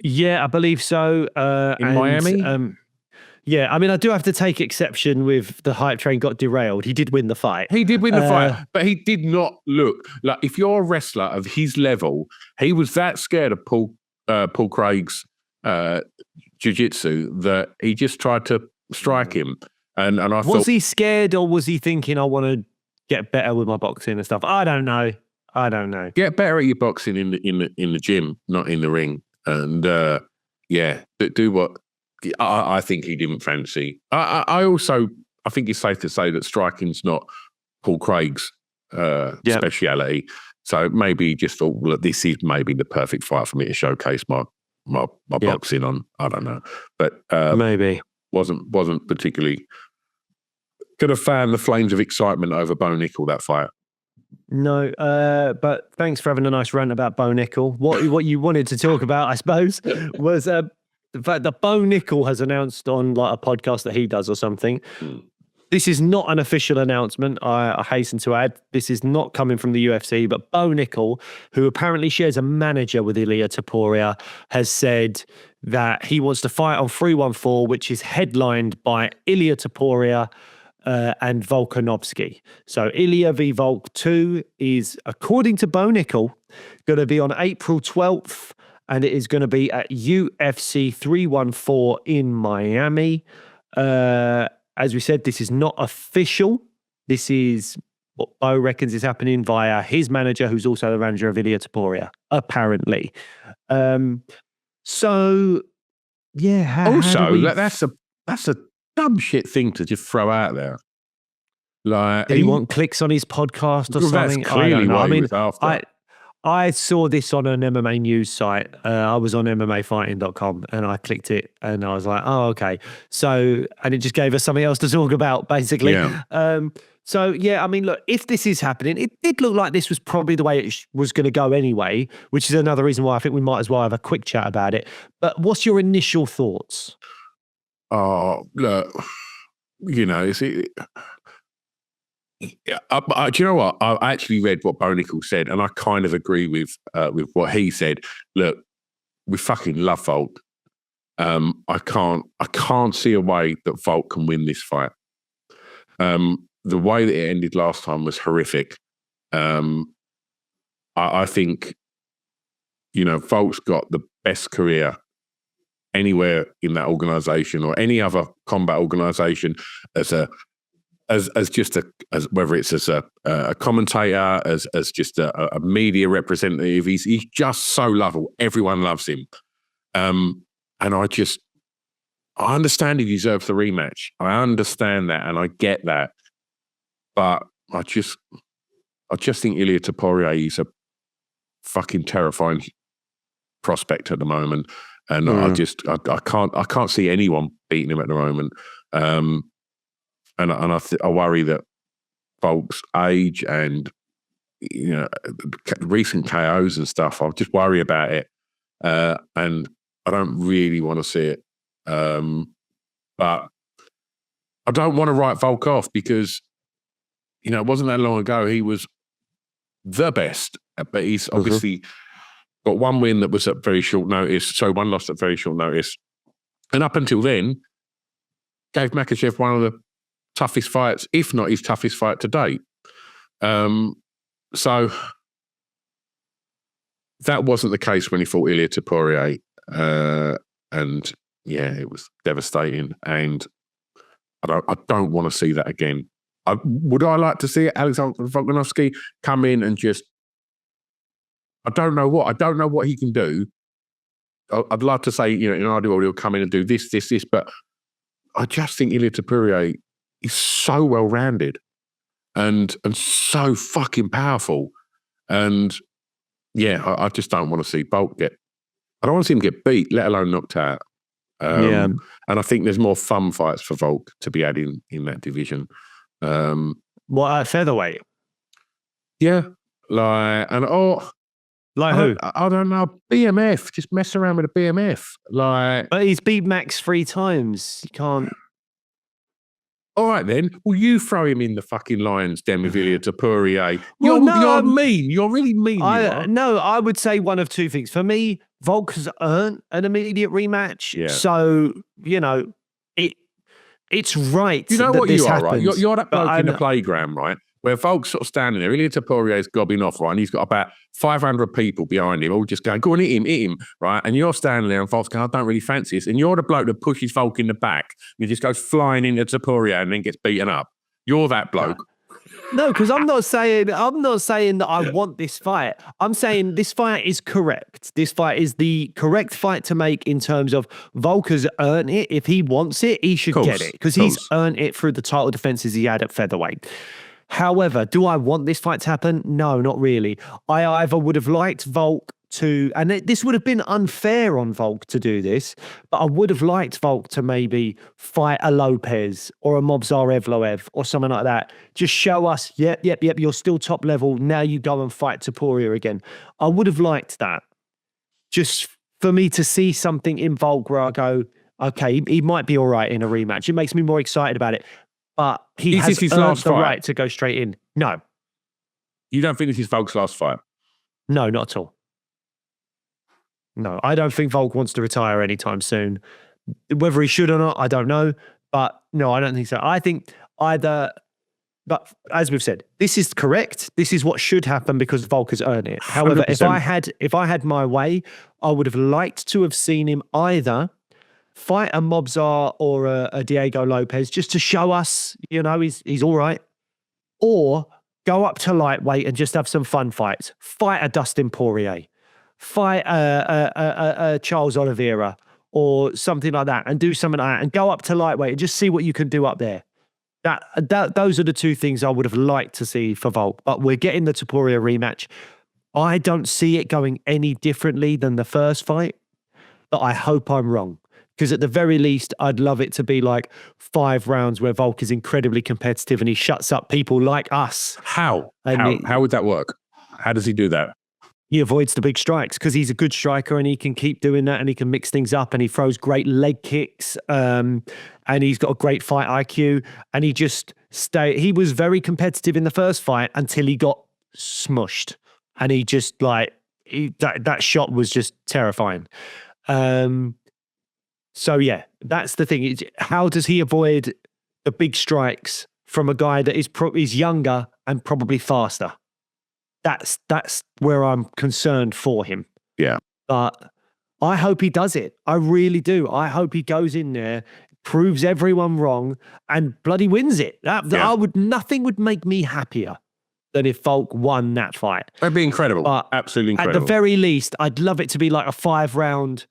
Yeah, I believe so. In Miami? Yeah, I mean, I do have to take exception with the hype train got derailed. He did win the fight. He did win the fight, but he did not look like, if you're a wrestler of his level, he was that scared of Paul Craig's jiu-jitsu that he just tried to strike him. And I thought, was he scared or was he thinking, I want to get better with my boxing and stuff? I don't know. Get better at your boxing in the gym, not in the ring. And do what I think he didn't fancy. I think it's safe to say that striking's not Paul Craig's speciality. So maybe he just thought, well, this is maybe the perfect fight for me to showcase my boxing on. I don't know, but maybe wasn't particularly going to fan the flames of excitement over Bo Nickel, that fight. No, but thanks for having a nice rant about Bo Nickel. What you wanted to talk about, I suppose, was the fact that Bo Nickel has announced on like a podcast that he does or something. This is not an official announcement, I hasten to add. This is not coming from the UFC, but Bo Nickel, who apparently shares a manager with Ilia Topuria, has said that he wants to fight on 314, which is headlined by Ilia Topuria and Volkanovski. So Ilia v Volk 2 is, according to Bo Nickel, going to be on April 12th, and it is going to be at UFC 314 in Miami. As we said, this is not official. This is what Bo reckons is happening via his manager, who's also the manager of Ilia Topuria, apparently. So, yeah. That's a dumb shit thing to just throw out there. Like, did he want clicks on his podcast or something? That's clearly what he was after. I saw this on an MMA news site. I was on MMAfighting.com and I clicked it and I was like, oh, okay. So, and it just gave us something else to talk about, basically. Yeah. I mean, look, if this is happening, it did look like this was probably the way it was going to go anyway, which is another reason why I think we might as well have a quick chat about it. But what's your initial thoughts? Oh, look, Yeah, do you know what? I actually read what Bo Nickel said, and I kind of agree with what he said. Look, we fucking love Volk. I can't see a way that Volk can win this fight. The way that it ended last time was horrific. I think, Volk's got the best career anywhere in that organisation or any other combat organisation as whether it's as a commentator, as just a media representative. He's just so lovable. Everyone loves him. And I understand he deserves the rematch. I understand that and I get that. But I just think Ilia Topuria is a fucking terrifying prospect at the moment. And I can't see anyone beating him at the moment. And I worry that Volk's age and recent KOs and stuff, I just worry about it, and I don't really want to see it. But I don't want to write Volk off because it wasn't that long ago he was the best, but he's obviously got one win that was at very short notice. So one loss at very short notice, and up until then, gave Makhachev one of the toughest fights, if not his toughest fight to date. So that wasn't the case when he fought Ilia Topuria. And yeah, it was devastating. And I don't want to see that again. Would I like to see Alexander Volkanovski come in and just, I don't know what he can do. I'd love to say, in an ideal world, he'll come in and do this, but I just think Ilia Topuria is so well-rounded and so fucking powerful. And yeah, I just don't want to see Volk I don't want to see him get beat, let alone knocked out. And I think there's more fun fights for Volk to be had in that division. Featherweight? Yeah. Who? I don't know. BMF. Just mess around with a BMF. But he's beat Max 3 times. You can't. All right, then. Well, you throw him in the fucking lion's den with Ilia Topuria. You're mean. You're really mean. No, I would say one of two things. For me, Volk has earned an immediate rematch. Yeah. So, it's right. You know what you are, right? You're that bloke in the playground, right? Where Volk's sort of standing there, Ilia Topuria is gobbing off, right? And he's got about 500 people behind him, all just going, go on, hit him, right? And you're standing there and Volk's going, I don't really fancy this. And you're the bloke that pushes Volk in the back. And he just goes flying into Topuria and then gets beaten up. You're that bloke. No, because I'm not saying that I want this fight. I'm saying this fight is correct. This fight is the correct fight to make in terms of Volk has earned it. If he wants it, he should get it because he's earned it through the title defenses he had at featherweight. However, do I want this fight to happen? No, not really. I either would have liked Volk to, and this would have been unfair on Volk to do this, but I would have liked Volk to maybe fight a Lopez or a Movsar Evloev or something like that. Just show us, yep, you're still top level. Now you go and fight Topuria again. I would have liked that. Just for me to see something in Volk where I go, okay, he might be all right in a rematch. It makes me more excited about it. But he has earned the right to go straight in. No. You don't think this is Volk's last fight? No, not at all. No, I don't think Volk wants to retire anytime soon. Whether he should or not, I don't know. But no, I don't think so. I think either, but as we've said, this is correct. This is what should happen because Volk has earned it. However, 100%. if I had my way, I would have liked to have seen him either fight a Movsar or a Diego Lopez just to show us, he's all right. Or go up to lightweight and just have some fun fights. Fight a Dustin Poirier. Fight a Charles Oliveira or something like that and do something like that and go up to lightweight and just see what you can do up there. Those are the two things I would have liked to see for Volk. But we're getting the Topuria rematch. I don't see it going any differently than the first fight, but I hope I'm wrong. Because at the very least, I'd love it to be like 5 rounds where Volk is incredibly competitive and he shuts up people like us. How would that work? How does he do that? He avoids the big strikes because he's a good striker and he can keep doing that and he can mix things up and he throws great leg kicks and he's got a great fight IQ and he was very competitive in the first fight until he got smushed and he just that shot was just terrifying. So yeah, that's the thing. How does he avoid the big strikes from a guy that is younger and probably faster? That's where I'm concerned for him. Yeah. But I hope he does it. I really do. I hope he goes in there, proves everyone wrong, and bloody wins it. Nothing would make me happier than if Volk won that fight. That'd be incredible. Absolutely incredible. At the very least, I'd love it to be like a 5-round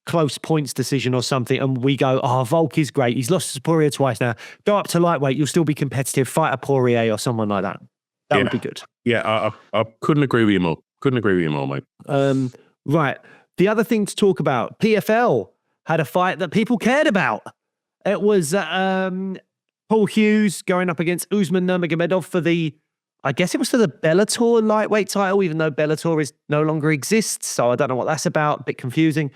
close points decision or something, and we go, oh, Volk is great. He's lost to Poirier twice now. Go up to lightweight, you'll still be competitive. Fight a Poirier or someone like that. That would be good. Yeah, I couldn't agree with you more. Mate. Right. The other thing to talk about, PFL had a fight that people cared about. It was Paul Hughes going up against Usman Nurmagomedov for the Bellator lightweight title, even though Bellator no longer exists. So I don't know what that's about. A bit confusing.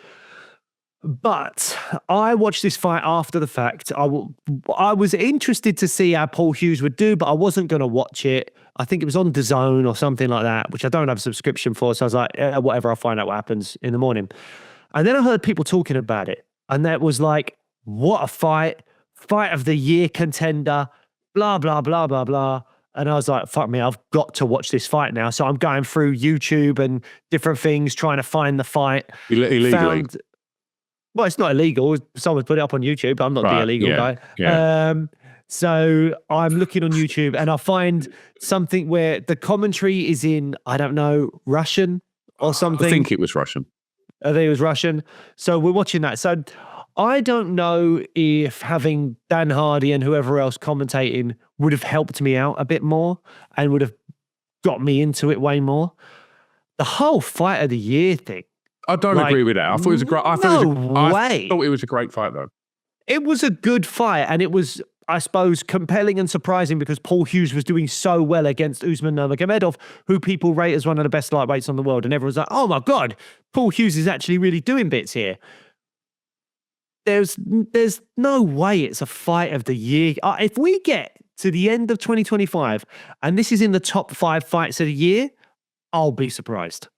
But I watched this fight after the fact. I was interested to see how Paul Hughes would do, but I wasn't going to watch it. I think it was on DAZN or something like that, which I don't have a subscription for. So I was like, whatever, I'll find out what happens in the morning. And then I heard people talking about it. And that was like, what a fight. Fight of the year contender, blah, blah, blah, blah, blah. And I was like, fuck me, I've got to watch this fight now. So I'm going through YouTube and different things, trying to find the fight. Illegally? Well, it's not illegal. Someone put it up on YouTube. I'm not the illegal guy. Yeah. So I'm looking on YouTube and I find something where the commentary is in, I don't know, Russian or something. I think it was Russian. I think it was Russian. So we're watching that. So I don't know if having Dan Hardy and whoever else commentating would have helped me out a bit more and would have got me into it way more. The whole fight of the year thing. I don't agree with that. I thought it was a great. I thought it was a great fight, though. It was a good fight, and it was, I suppose, compelling and surprising because Paul Hughes was doing so well against Usman Nurmagomedov, who people rate as one of the best lightweights on the world, and everyone's like, "Oh my God, Paul Hughes is actually really doing bits here." There's no way it's a fight of the year. If we get to the end of 2025 and this is in the top 5 fights of the year, I'll be surprised.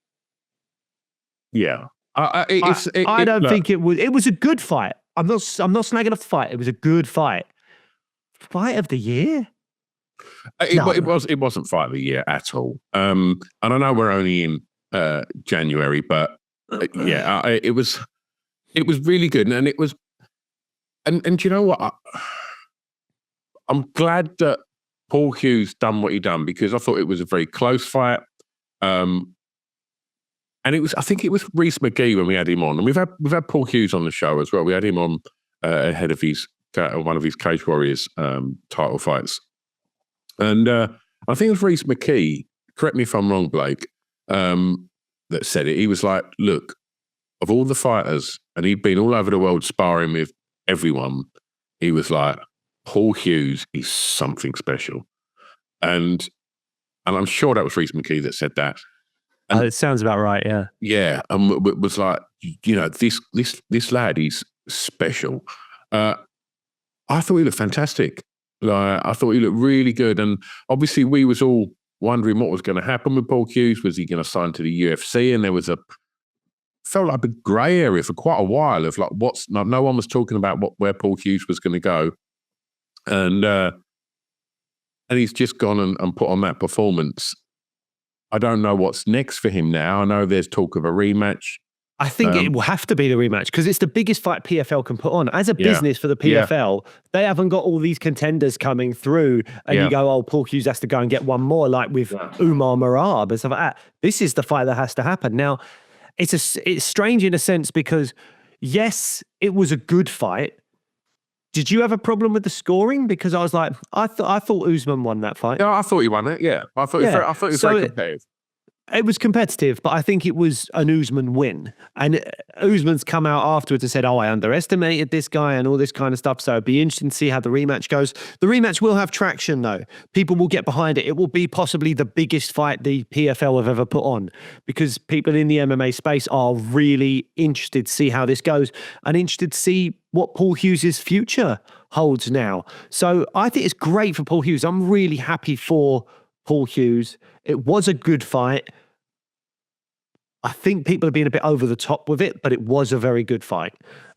Yeah, I don't think it was. It was a good fight. I'm not snagging off the fight. It was a good fight. Fight of the year? It wasn't fight of the year at all. And I know we're only in January, but it was really good, and it was. And you know what? I'm glad that Paul Hughes done what he done because I thought it was a very close fight. And I think it was Reece McGee when we had him on, and we've had Paul Hughes on the show as well. We had him on ahead of one of his Cage Warriors title fights, and I think it was Reece McGee. Correct me if I'm wrong, Blake. That said it. He was like, "Look, of all the fighters, and he'd been all over the world sparring with everyone. He was like, Paul Hughes is something special," and I'm sure that was Reece McGee that said that. And, it sounds about right, yeah. Yeah, and it was like, this lad, he's special. I thought he looked fantastic. I thought he looked really good, and obviously we was all wondering what was going to happen with Paul Hughes. Was he going to sign to the UFC? And there was felt like a grey area for quite a while of like no one was talking about where Paul Hughes was going to go, and he's just gone and put on that performance. I don't know what's next for him now. I know there's talk of a rematch. I think it will have to be the rematch because it's the biggest fight PFL can put on. As a business for the PFL, they haven't got all these contenders coming through and you go, oh, Paul Hughes has to go and get one more like with Umar Marab and stuff like that. This is the fight that has to happen. Now, it's strange in a sense because, yes, it was a good fight. Did you have a problem with the scoring? Because I was like, I thought Usman won that fight. Yeah, I thought he won it. Yeah, I thought it was very competitive. It was competitive, but I think it was an Usman win. And Usman's come out afterwards and said, I underestimated this guy and all this kind of stuff. So it'd be interesting to see how the rematch goes. The rematch will have traction, though. People will get behind it. It will be possibly the biggest fight the PFL have ever put on, because people in the MMA space are really interested to see how this goes and interested to see what Paul Hughes' future holds now. So I think it's great for Paul Hughes. I'm really happy for Paul Hughes. It was a good fight. I think people are being a bit over the top with it, but it was a very good fight.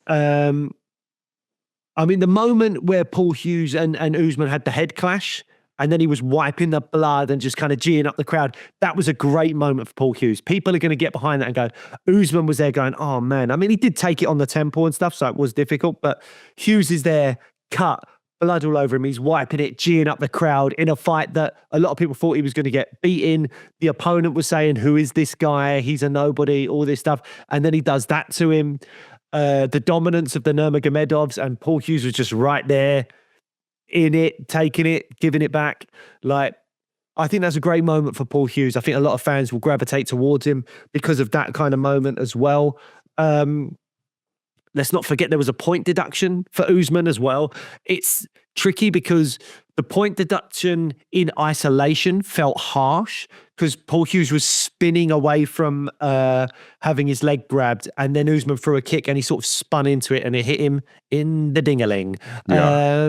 I mean, the moment where Paul Hughes and Usman had the head clash, and then he was wiping the blood and just kind of geeing up the crowd, that was a great moment for Paul Hughes. People are going to get behind that and go, Usman was there going, oh man. I mean, he did take it on the temple and stuff, so it was difficult, but Hughes is there, cut, blood all over him. He's wiping it, geeing up the crowd in a fight that a lot of people thought he was going to get beaten. The opponent was saying, who is this guy? He's a nobody, all this stuff. And then he does that to him. The dominance of the Nurmagomedovs, and Paul Hughes was just right there in it, taking it, giving it back. Like, I think that's a great moment for Paul Hughes. I think a lot of fans will gravitate towards him because of that kind of moment as well. Let's not forget there was a point deduction for Usman as well. It's tricky because the point deduction in isolation felt harsh because Paul Hughes was spinning away from having his leg grabbed, and then Usman threw a kick and he sort of spun into it and it hit him in the ding-a-ling. Yeah.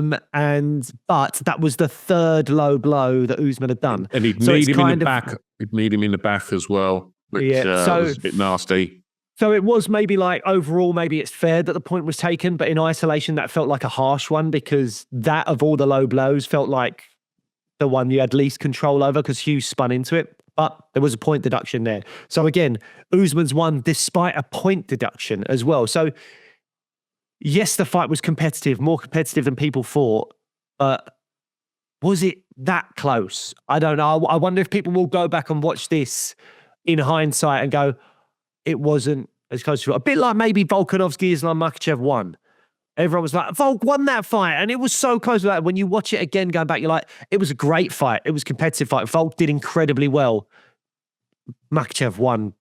But that was the third low blow that Usman had done. And he'd need him in the back. He'd need him in the back as well, which was a bit nasty. So it was maybe like overall, maybe it's fair that the point was taken, but in isolation, that felt like a harsh one because that of all the low blows felt like the one you had least control over because Hughes spun into it. But there was a point deduction there. So again, Usman's won despite a point deduction as well. So yes, the fight was competitive, more competitive than people thought, but was it that close? I don't know. I wonder if people will go back and watch this in hindsight and go, it wasn't as close to it. A bit like maybe Volkanovski Islam Makhachev won. Everyone was like, Volk won that fight. And it was so close to that. When you watch it again, going back, you're like, it was a great fight. It was a competitive fight. Volk did incredibly well. Makhachev won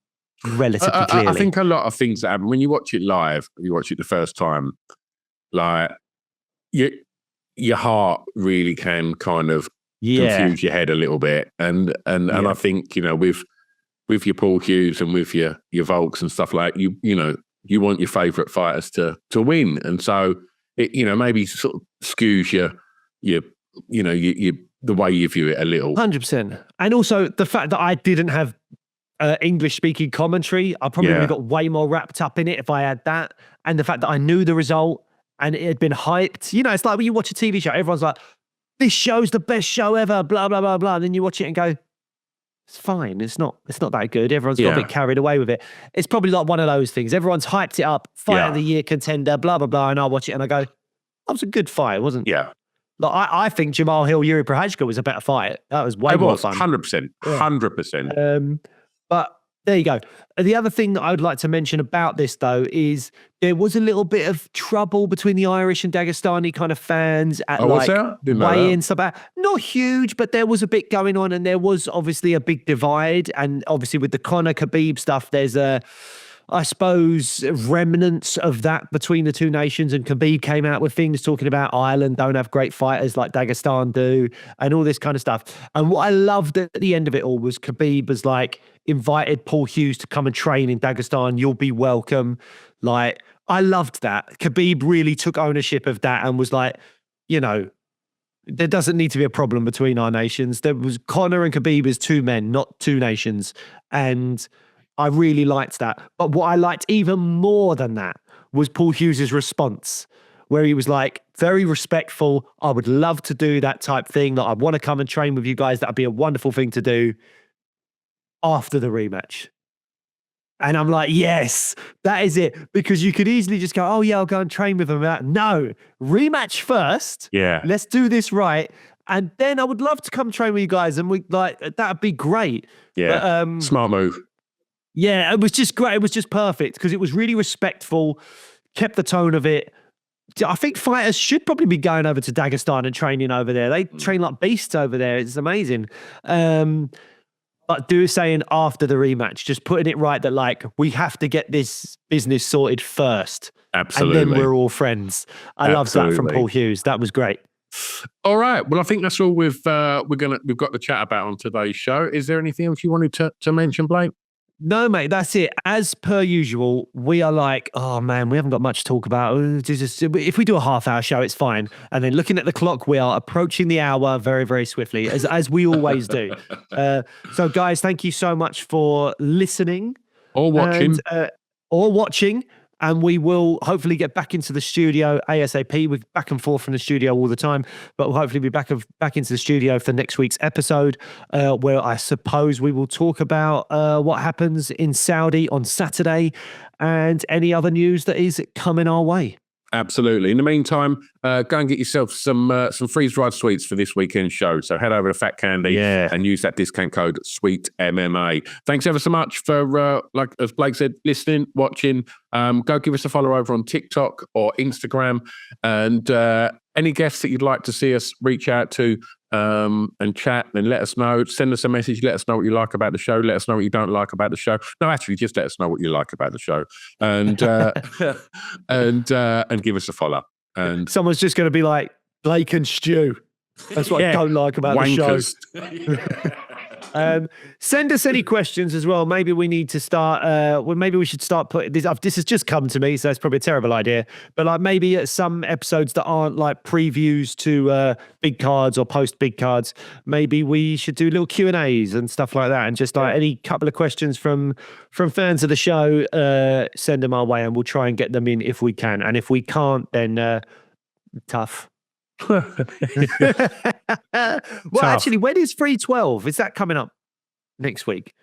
relatively clearly. I think a lot of things that happen when you watch it live, you watch it the first time, like your heart really can kind of confuse your head a little bit. And I think, you know, with your Paul Hughes and with your Volks and stuff like you know, you want your favourite fighters to win, and so it, you know, maybe sort of skews your the way you view it a little. 100%. And also the fact that I didn't have English speaking commentary, I probably would have got way more wrapped up in it if I had that. And the fact that I knew the result and it had been hyped. You know, it's like when you watch a TV show, everyone's like, "This show's the best show ever," blah blah blah blah. And then you watch it and go, it's fine. It's not that good. Everyone's got a bit carried away with it. It's probably like one of those things. Everyone's hyped it up, fight of the year contender, blah, blah, blah. And I watch it and I go, that was a good fight, wasn't it? Yeah. Like, I think Jamal Hill, Yuri Prochazka was a better fight. That was way more fun. 100%. 100%. But there you go. The other thing that I would like to mention about this, though, is there was a little bit of trouble between the Irish and Dagestani kind of fans at weigh-in stuff. Not huge, but there was a bit going on, and there was obviously a big divide. And obviously with the Conor Khabib stuff, there's I suppose, remnants of that between the two nations. And Khabib came out with things talking about Ireland don't have great fighters like Dagestan do and all this kind of stuff. And what I loved at the end of it all was Khabib was like, invited Paul Hughes to come and train in Dagestan. You'll be welcome. Like, I loved that. Khabib really took ownership of that and was like, you know, there doesn't need to be a problem between our nations. There was Conor and Khabib as two men, not two nations. And I really liked that. But what I liked even more than that was Paul Hughes' response, where he was like, very respectful. I would love to do that type thing. Like, I want to come and train with you guys. That'd be a wonderful thing to do after the rematch. And I'm like, yes, that is it. Because you could easily just go, oh yeah, I'll go and train with him. No, rematch first. Yeah. Let's do this right. And then I would love to come train with you guys. And we like, that'd be great. Yeah. But, smart move. Yeah, it was just great. It was just perfect because it was really respectful, kept the tone of it. I think fighters should probably be going over to Dagestan and training over there. They train like beasts over there. It's amazing. but do saying after the rematch, just putting it right that like we have to get this business sorted first. Absolutely. And then we're all friends. I love that from Paul Hughes. That was great. All right. Well, I think that's all we've got to chat about on today's show. Is there anything else you wanted to mention, Blake? No, mate, that's it. As per usual, we are like, oh man, we haven't got much to talk about. If we do a half-hour show, it's fine. And then looking at the clock, we are approaching the hour very, very swiftly, as we always do. So, guys, thank you so much for listening or watching. And we will hopefully get back into the studio ASAP. We're back and forth from the studio all the time, but we'll hopefully be back into the studio for next week's episode, where I suppose we will talk about what happens in Saudi on Saturday and any other news that is coming our way. Absolutely. In the meantime, go and get yourself some freeze-dried sweets for this weekend's show. So head over to Fat Candy and use that discount code SWEETMMA. Thanks ever so much for, like as Blake said, listening, watching. Go give us a follow over on TikTok or Instagram. And any guests that you'd like to see us reach out to and chat, then let us know. Send us a message. Let us know what you like about the show. Let us know what you don't like about the show. No, actually, just let us know what you like about the show, and and give us a follow. And someone's just going to be like, Blake and Stu. That's what I don't like about Wankers. the show. Send us any questions as well. Maybe we need to start. Maybe we should start putting this up. This has just come to me, so it's probably a terrible idea. But like maybe at some episodes that aren't like previews to big cards or post big cards, maybe we should do little Q&As and stuff like that, and just like any couple of questions from fans of the show, send them our way, and we'll try and get them in if we can. And if we can't, then tough. Well, actually, when is 312? Is that coming up next week?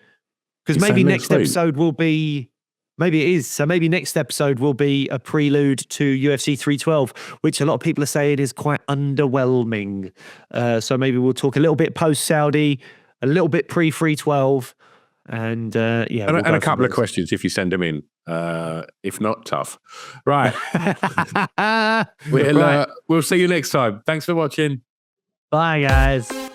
Because maybe next episode will be, maybe it is. So maybe next episode will be a prelude to UFC 312, which a lot of people are saying is quite underwhelming. So maybe we'll talk a little bit post-Saudi, a little bit pre-312, and and a couple of questions if you send them in. If not, tough. Right. We'll see you next time. Thanks for watching. Bye, guys.